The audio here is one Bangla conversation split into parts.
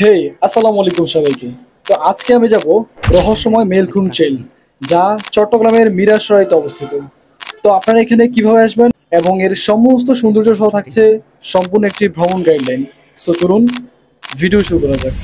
হে, আসসালামু আলাইকুম সবাইকে। তো আজকে আমি যাব রহস্যময় মেলঘুম ট্রেল, যা চট্টগ্রামের মিরাসরাইতে অবস্থিত। তো আপনারা এখানে কিভাবে আসবেন এবং এর সমস্ত সৌন্দর্য সহ থাকছে সম্পূর্ণ একটি ভ্রমণ গাইডলাইন। সো চলুন ভিডিও শুরু করা যাক।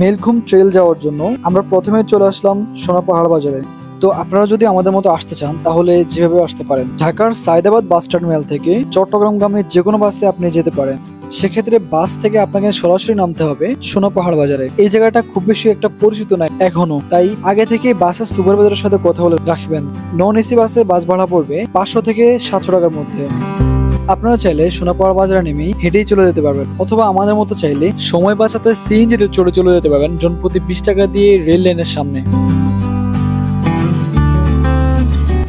মেলঘুম ট্রেল যাওয়ার জন্য আমরা প্রথমে চলে আসলাম সোনাপাহাড় বাজারে। তো আপনারা যদি আমাদের মতো আসতে চান তাহলে যেভাবে আসতে পারেন, ঢাকার সায়দাবাদ বাস টার্মিনাল থেকে চট্টগ্রামগামী যে কোনো বাসে আপনি যেতে পারেন। সেক্ষেত্রে বাস থেকে আপনাকে সরাসরি নামতে হবে সোনাপাহাড় বাজারে। এই জায়গাটা খুব বেশি একটা পরিচিত নয় এখনো, তাই আগে থেকে বাসের সুপারভাইজারের সাথে কথা বলে রাখবেন। নন এসি বাসে বাস ভাড়া পড়বে 500 থেকে 700 টাকার মধ্যে। আপনারা চাইলে সোনাপাহাড় বাজারে নেমে হেঁটেই চলে যেতে পারবেন, অথবা আমাদের মতো চাইলে সময় বাঁচাতে সিএনজিতে চলে যেতে পারবেন জনপ্রতি 20 টাকা দিয়ে রেল লাইনের সামনে।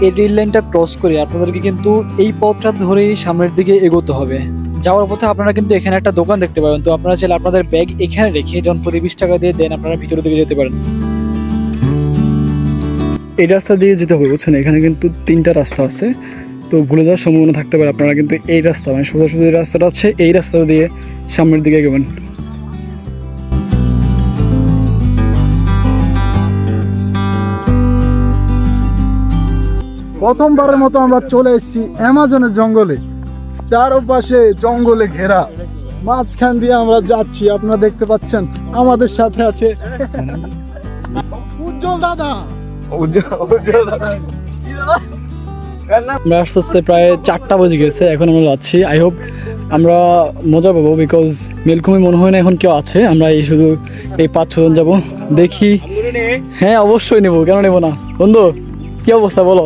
এই রেল লাইনটা ক্রস করে আপনাদেরকে কিন্তু এই পথটা ধরেই সামনের দিকে এগোতে হবে। যাওয়ার পথে আপনারা কিন্তু এখানে একটা দোকান দেখতে পাবেন। তো আপনারা চাইলে আপনাদের ব্যাগ এখানে রেখে জনপ্রতি 20 টাকা দিয়ে দেন আপনারা ভিতরের দিকে যেতে পারেন। এই রাস্তা দিয়ে যেতে হবে, বুঝছেন? এখানে কিন্তু 3টা রাস্তা আছে, তো ভুলে যাওয়ার সম্ভাবনা থাকতে পারে। আপনারা কিন্তু এই রাস্তা মানে সোজাসুজি রাস্তাটা আছে, এই রাস্তা দিয়ে সামনের দিকে এগোবেন। প্রথমবারের মতো আমরা চলে এসেছি অ্যামাজনের জঙ্গলে। চারপাশে জঙ্গলে ঘেরা, মাঝখান দিয়ে আমরা যাচ্ছি। আপনারা দেখতে পাচ্ছেন আমাদের সাথে আছে উজ্জ্বল দাদা। আমরা আস্তে আস্তে প্রায় 4টা বেজে গেছে, এখন আমরা যাচ্ছি। আই হোপ আমরা মজা পাবো, বিকজ মেলঘুমে মনে হয় না এখন কেউ আছে। আমরা এই শুধু এই 5-6 জন যাবো, দেখি। হ্যাঁ অবশ্যই নেবো, কেন নেবো না? বন্ধু কি অবস্থা বলো?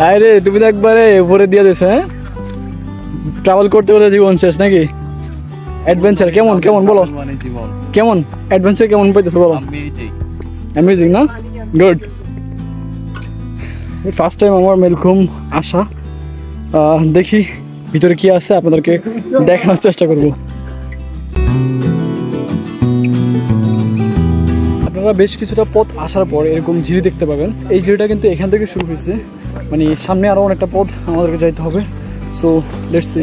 আরে তুমি তো একবারে ভরে দিয়ে দিয়েছো। হ্যাঁ, ট্রাভেল করতে করতে জীবন শেষ নাকি? অ্যাডভেঞ্চার কেমন কেমন বলো, কেমন অ্যাডভেঞ্চার কেমন পাইতেছো বলো? অ্যামেজিং না? গুড। ফার্স্ট টাইম আমার মেলঘুম আসা, দেখি ভিতরে কি আছে আপনাদেরকে দেখানোর চেষ্টা করব। আপনারা বেশ কিছুটা পথ আসার পর এরকম ঝিরি দেখতে পাবেন। এই ঝিরিটা কিন্তু এখান থেকে শুরু হয়েছে, মানে সামনে আরো অনেকটা পথ আমাদেরকে যাইতে হবে। So let's see.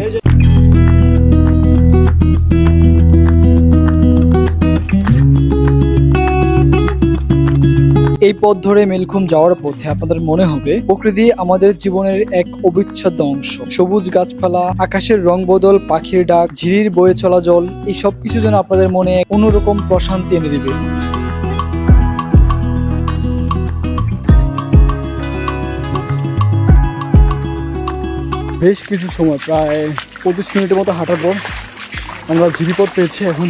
এই পথ ধরে মেলঘুম যাওয়ার পথে আপনাদের মনে হবে প্রকৃতি আমাদের জীবনের এক অবিচ্ছেদ্য অংশ। সবুজ গাছপালা, আকাশের রং বদল, পাখির ডাক, ঝিরির বয়ে চলা জল, এই সবকিছু যেন আপনাদের মনে অন্যরকম প্রশান্তি এনে দিবে। বেশ কিছু সময়, প্রায় 25 মিনিটের মতো হাঁটার পর আমরা ঝিরিপথ পেয়েছি। এখন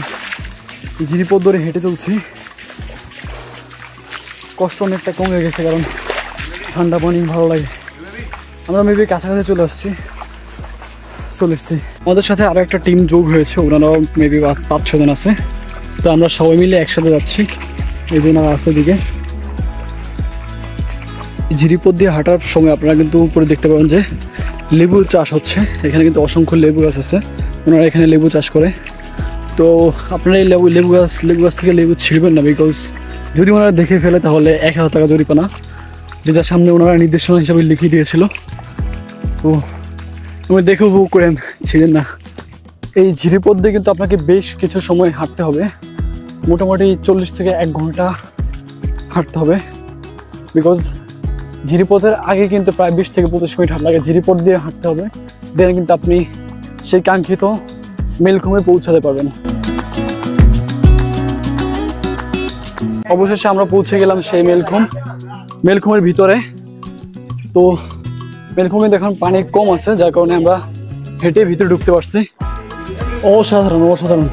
ঝিরিপথ ধরে হেঁটে চলছি। কষ্ট অনেকটা কমে গেছে, কারণ ঠান্ডা পানি ভালো লাগে। আমরা মেবি কাছাকাছি চলে আসছি, চলে এসছি। আমাদের সাথে আরও একটা টিম যোগ হয়েছে, ওনারাও মেবি 5-6 জন আছে। তো আমরা সবাই মিলে একসাথে যাচ্ছি। এই দিন আর আসছে দিকে ঝিরিপথ দিয়ে হাঁটার সময় আপনারা কিন্তু উপরে দেখতে পাবেন যে লেবু চাষ হচ্ছে। এখানে কিন্তু অসংখ্য লেবু গাছ আছে, ওনারা এখানে লেবু চাষ করে। তো আপনারা এই লেবু গাছ থেকে লেবু ছিঁড়বেন না, বিকজ যদি ওনারা দেখে ফেলে তাহলে 1000 টাকা জরিমানা, যেটা সামনে ওনারা নির্দেশনা হিসাবে লিখিয়ে দিয়েছিল। তো আমি দেখে উপভোগ করেন, ছিলেন না। এই ঝিরিপথ দিয়ে কিন্তু আপনাকে বেশ কিছু সময় হাঁটতে হবে, মোটামুটি 40 থেকে 1 ঘন্টা হাঁটতে হবে। বিকজ ঝিরিপথের আগে কিন্তু প্রায় 20 থেকে 25 মিনিট হাঁটা লাগে। ঝিরিপথ দিয়ে হাঁটতে হবে, দেন কিন্তু আপনি সেই কাঙ্ক্ষিত মেলঘুমে পৌঁছাতে পারবেন। অবশেষে আমরা পৌঁছে গেলাম সেই মেলঘুমের ভিতরে। তো মেলঘুমে দেখুন পানি কম আছে, যার কারণে আমরা হেঁটে ভিতরে ঢুকতে পারছি। অসাধারণ অসাধারণ,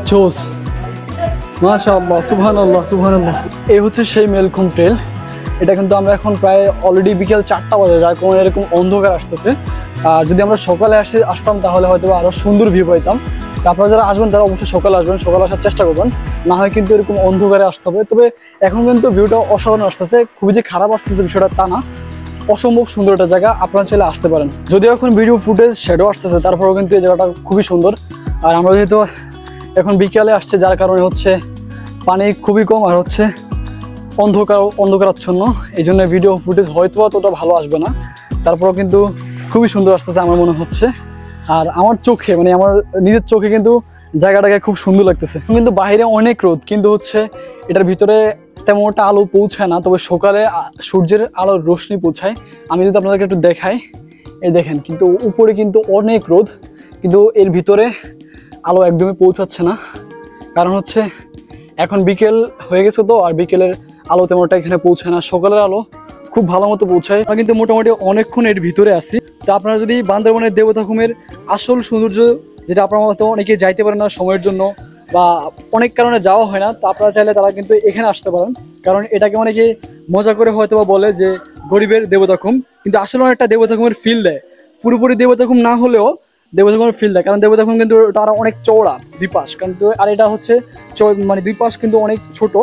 জোস, মাশাআল্লাহ, সুবহানাল্লাহ সুবহানাল্লাহ। এই হচ্ছে সেই মেলঘুম ট্রেল। এটা কিন্তু আমরা এখন প্রায় অলরেডি বিকেল 4টা বাজে, যার কারণে এরকম অন্ধকার আসতেছে। আর যদি আমরা সকালে আসতাম তাহলে হয়তো আরও সুন্দর ভিউ পাইতাম। তো আপনারা যারা আসবেন তারা অবশ্যই সকালে আসবেন, সকালে আসার চেষ্টা করবেন, না হয় কিন্তু এরকম অন্ধকারে আসতে হবে। তবে এখন কিন্তু ভিউটা অসাধারণ আসতেছে, খুবই যে খারাপ আসতেছে বিষয়টা তা না, অসম্ভব সুন্দর একটা জায়গা, আপনারা চাইলে আসতে পারেন। যদিও এখন ভিডিও ফুটেজ শ্যাডো আসতেছে, তারপরেও কিন্তু এই জায়গাটা খুবই সুন্দর। আর আমরা যেহেতু এখন বিকেলে আসছে, যার কারণে হচ্ছে পানি খুবই কম আর হচ্ছে অন্ধকারাচ্ছন্ন, এই জন্য ভিডিও ফুটেজ হয়তো অতটা ভালো আসবে না, তারপরেও কিন্তু খুবই সুন্দর আসতেছে আমার মনে হচ্ছে। আর আমার চোখে মানে আমার নিজের চোখে কিন্তু জায়গাটাকে খুব সুন্দর লাগতেছে। কিন্তু বাইরে অনেক রোদ, কিন্তু হচ্ছে এটার ভিতরে তেমন একটা আলো পৌঁছায় না, তবে সকালে সূর্যের আলোর রোশনি পৌঁছায়। আমি যদি আপনাদেরকে একটু দেখাই, এই দেখেন কিন্তু উপরে কিন্তু অনেক রোদ, কিন্তু এর ভিতরে আলো একদমই পৌঁছাচ্ছে না, কারণ হচ্ছে এখন বিকেল হয়ে গেছে তো, আর বিকেলের আলো তেমনটা এখানে পৌঁছায় না, সকালের আলো খুব ভালো মতো পৌঁছায়। আমরা কিন্তু মোটামুটি অনেকক্ষণ এর ভিতরে আছি। তো আপনারা যদি বান্দরবনের দেবতাখুমের আসল সৌন্দর্য, যেটা আপনার মতো অনেকে যাইতে পারেন না সময়ের জন্য বা অনেক কারণে যাওয়া হয় না, তো আপনারা চাইলে তারা কিন্তু এখানে আসতে পারেন, কারণ এটাকে অনেকে মজা করে হয়তো বা বলে যে গরিবের দেবতাখুম, কিন্তু আসলে অনেকটা দেবতাখুমের ফিল দেয়, পুরোপুরি দেবতাখুম না হলেও দেবতাখুমের ফিল দেয়, কারণ দেবতাখুম কিন্তু তারা অনেক চওড়া দুই পাশ, কিন্তু আর এটা হচ্ছে মানে দুই পাশ কিন্তু অনেক ছোট।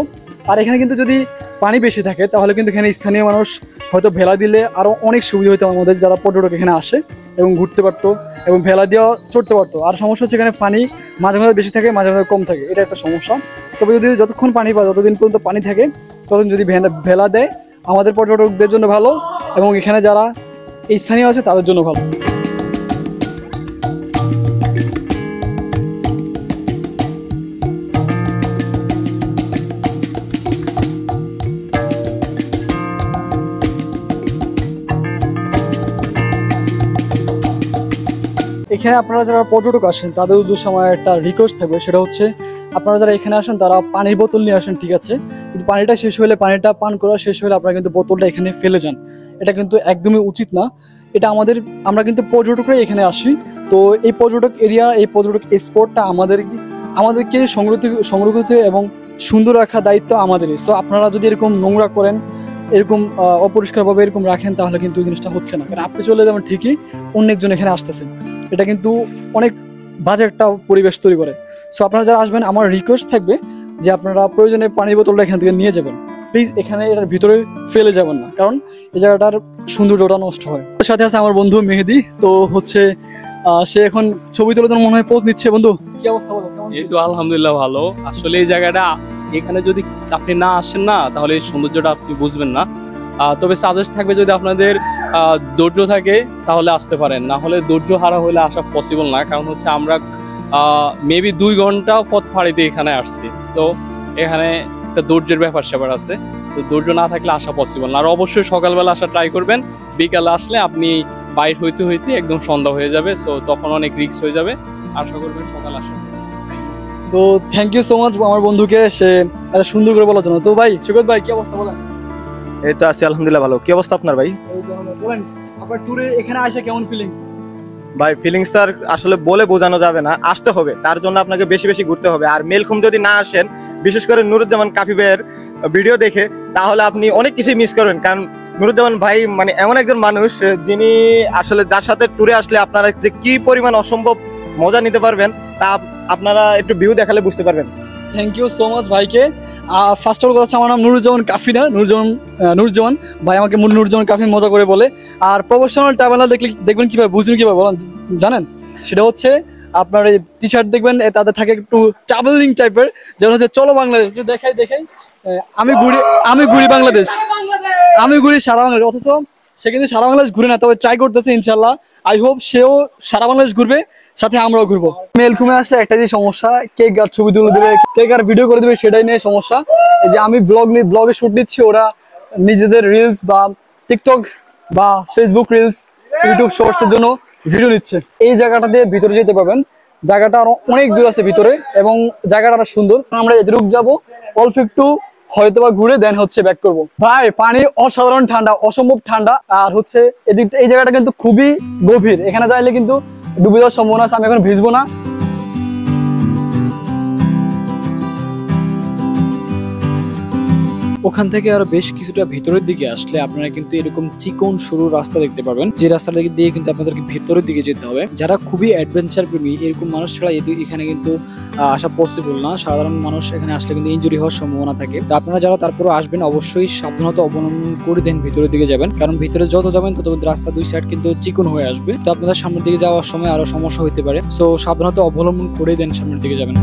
আর এখানে কিন্তু যদি পানি বেশি থাকে তাহলে কিন্তু এখানে স্থানীয় মানুষ হয়তো ভেলা দিলে আরও অনেক সুবিধা হতো আমাদের যারা পর্যটক এখানে আসে এবং ঘুরতে পারতো এবং ভেলা দিয়েও চড়তে পারতো। আর সমস্যা হচ্ছে এখানে পানি মাঝে মাঝে বেশি থাকে, মাঝে মাঝে কম থাকে, এটা একটা সমস্যা। তবে যদি যতক্ষণ পানি পায়, যতদিন পর্যন্ত পানি থাকে, ততদিন যদি ভেলা দেয় আমাদের পর্যটকদের জন্য ভালো এবং এখানে যারা স্থানীয় আছে তাদের জন্য ভালো। এখানে আপনারা যারা পর্যটক আসেন তাদের উদ্দেশ্যে আমার একটা রিকোয়েস্ট থাকবে, সেটা হচ্ছে আপনারা যারা এখানে আসেন তারা পানির বোতল নিয়ে আসেন, ঠিক আছে, কিন্তু পানিটা শেষ হলে, পানিটা পান করা শেষ হলে আপনারা কিন্তু বোতলটা এখানে ফেলে যান, এটা কিন্তু একদমই উচিত না। এটা আমরা কিন্তু পর্যটকরাই এখানে আসি, তো এই পর্যটক এরিয়া, এই পর্যটক স্পটটা আমাদেরকে সংরক্ষিত এবং সুন্দর রাখার দায়িত্ব আমাদেরই। তো আপনারা যদি এরকম নোংরা করেন, এরকম অপরিষ্কারভাবে এরকম রাখেন, তাহলে কিন্তু জিনিসটা হচ্ছে না, কারণ আপনি চলে যাবেন ঠিকই, অন্য একজন এখানে আসতেছেন, এটা কিন্তু অনেক বাজে একটা পরিবেশ তৈরি করে। সো আপনারা যারা আসবেন আমার রিকোয়েস্ট থাকবে যে আপনারা প্রয়োজনে পানির বোতলটা এখান থেকে নিয়ে যাবেন, প্লিজ এখানে এটার ভিতরে ফেলে যাবেন না, কারণ এই জায়গাটার সৌন্দর্যটা নষ্ট হয়। তার সাথে আছে আমার বন্ধু মেহেদি, তো হচ্ছে সে এখন ছবি তোলার জন্য মনে হয় পোজ নিচ্ছে। বন্ধু কি অবস্থা বলো? এই তো আলহামদুলিল্লাহ ভালো। আসলে এই জায়গাটা এখানে যদি আপনি না আসেন না, তাহলে এই সৌন্দর্যটা আপনি বুঝবেন না। তবে সাজেস্ট থাকবে যদি আপনাদের ধৈর্য থাকে তাহলে আসতে পারেন, না হলে ধৈর্য হারা হলে আসা পসিবল না, কারণ হচ্ছে আমরা মেবি 2 ঘন্টা পথ ফাড়িতে এখানে আসছি। সো এখানে একটা ধৈর্যের ব্যাপার স্যাপার আছে, তো ধৈর্য না থাকলে আসা পসিবল না। আর অবশ্যই সকালবেলা আসা ট্রাই করবেন, বিকালে আসলে আপনি বাইর হইতে হইতে একদম সন্ধ্যা হয়ে যাবে, সো তখন অনেক রিস্ক হয়ে যাবে। আশা করবেন সকাল আসা। তো থ্যাংক ইউ সো মাচ আমার বন্ধুকে সে এত সুন্দর করে বলার জন্য। তো ভাই সুগত ভাই কি অবস্থা বলেন? এই তো আছি আলহামদুলিল্লাহ ভালো। কি অবস্থা আপনার ভাই? বলেন আপনার ট্যুরে এখানে আসা কেমন ফিলিংস? ভাই ফিলিংস তো আর আসলে বলে বোঝানো যাবে না, আসতে হবে, তার জন্য আপনাকে বেশি বেশি ঘুরতে হবে। আর মেলখুম যদি না আসেন, বিশেষ করে নুরুজ্জামান কাফি ভাইয়ের ভিডিও দেখে, তাহলে আপনি অনেক কিছুই মিস করবেন। কারণ নুরুজ্জামান ভাই মানে এমন একজন মানুষ যিনি আসলে যার সাথে ট্যুরে আসলে আপনারা যে কি পরিমাণ অসম্ভব মজা নিতে পারবেন তা আপনারা একটু ভিউ দেখালে বুঝতে পারবেন। থ্যাংক ইউ সো মাচ ভাইকে। ফার্স্ট অফ অল কথা, আমার নাম নুরুজ্জামান কাফি না, নুরুজ্জামান ভাই আমাকে নুরুজ্জামান কাফি মজা করে বলে। আর প্রফেশনাল ট্রাভেলার দেখবেন কীভাবে, বুঝবেন কীভাবে বলেন জানেন? সেটা হচ্ছে আপনার এই টি শার্ট দেখবেন, তাদের থাকে একটু ট্রাভেলিং টাইপের, যেমন হচ্ছে চলো বাংলাদেশ, দেখাই আমি ঘুরি বাংলাদেশ, আমি ঘুরি সারা বাংলাদেশ, অথচ সে কিন্তু সারা বাংলাদেশ ঘুরে না, তবে ট্রাই করতেছে ইনশাল্লাহ। আই হোপ সেও সারা বাংলাদেশ ঘুরবে, সাথে আমরাও ঘুরবো। মেলখুমে আসলে একটা যে সমস্যা, কেক আর ছবি তুলে দেবে, কেক আর ভিডিও করে দেবে, সেটাই নিয়ে সমস্যা। এই যে আমি ব্লগে শুট নিচ্ছি, ওরা নিজেদের রিলস বা টিকটক বা ফেসবুক রিলস, ইউটিউব শর্টসের জন্য ভিডিও নিচ্ছে। এই জায়গাটা দিয়ে ভিতরে যেতে পারবেন, জায়গাটা আরো অনেক দূর আছে ভিতরে এবং জায়গাটা আরো সুন্দর। আমরা এদিকে যাবো, অল্প একটু হয়তোবা ঘুরে দেন হচ্ছে ব্যাক করবো। ভাই পানি অসাধারণ ঠান্ডা, অসম্ভব ঠান্ডা। আর হচ্ছে এই জায়গাটা কিন্তু খুবই গভীর, এখানে যাইলে কিন্তু ডুবে যাওয়ার সম্ভাবনা আছে। আমি এখন ভিজবো না। ওখান থেকে আরো বেশ কিছুটা ভেতরের দিকে আসলে আপনারা কিন্তু এরকম চিকন সরু রাস্তা দেখতে পাবেন, যে রাস্তাটা দিয়ে কিন্তু আপনাদেরকে ভেতরের দিকে যেতে হবে। যারা খুবই অ্যাডভেঞ্চার প্রেমী এরকম মানুষ ছাড়া এখানে কিন্তু আসা পসিবল না। সাধারণ মানুষ এখানে আসলে কিন্তু ইনজুরি হওয়ার সম্ভাবনা থাকে। তো আপনারা যারা তারপরে আসবেন অবশ্যই সাবধানতা অবলম্বন করে দেন ভিতরের দিকে যাবেন, কারণ ভিতরে যত যাবেন তত রাস্তা দুই সাইড কিন্তু চিকন হয়ে আসবে। তো আপনাদের সামনের দিকে যাওয়ার সময় আরো সমস্যা হতে পারে। সো সাবধানতা অবলম্বন করে দেন সামনের দিকে যাবেন।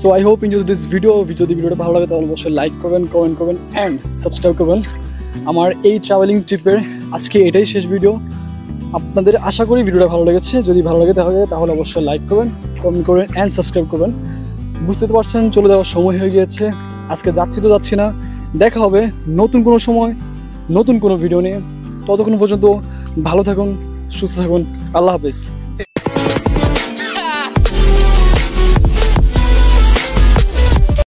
So I hope enjoy this video. যদি ভিডিওটা ভালো লাগে তাহলে অবশ্যই লাইক করবেন, কমেন্ট করবেন এন্ড সাবস্ক্রাইব করবেন। আমার এই ট্রাভেলিং ট্রিপের আজকে এটাই শেষ ভিডিও। আপনাদের আশা করি ভিডিওটা ভালো লেগেছে। যদি ভালো লাগে তাহলে অবশ্যই লাইক করবেন, কমেন্ট করবেন এন্ড সাবস্ক্রাইব করবেন। বুঝতে তো পারছেন চলে যাওয়ার সময় হয়ে গিয়েছে। আজকে যাচ্ছি না, দেখা হবে নতুন কোনো সময় নতুন কোনো ভিডিও নিয়ে। ততক্ষণ পর্যন্ত ভালো থাকুন, সুস্থ থাকুন। আল্লাহ হাফেজ।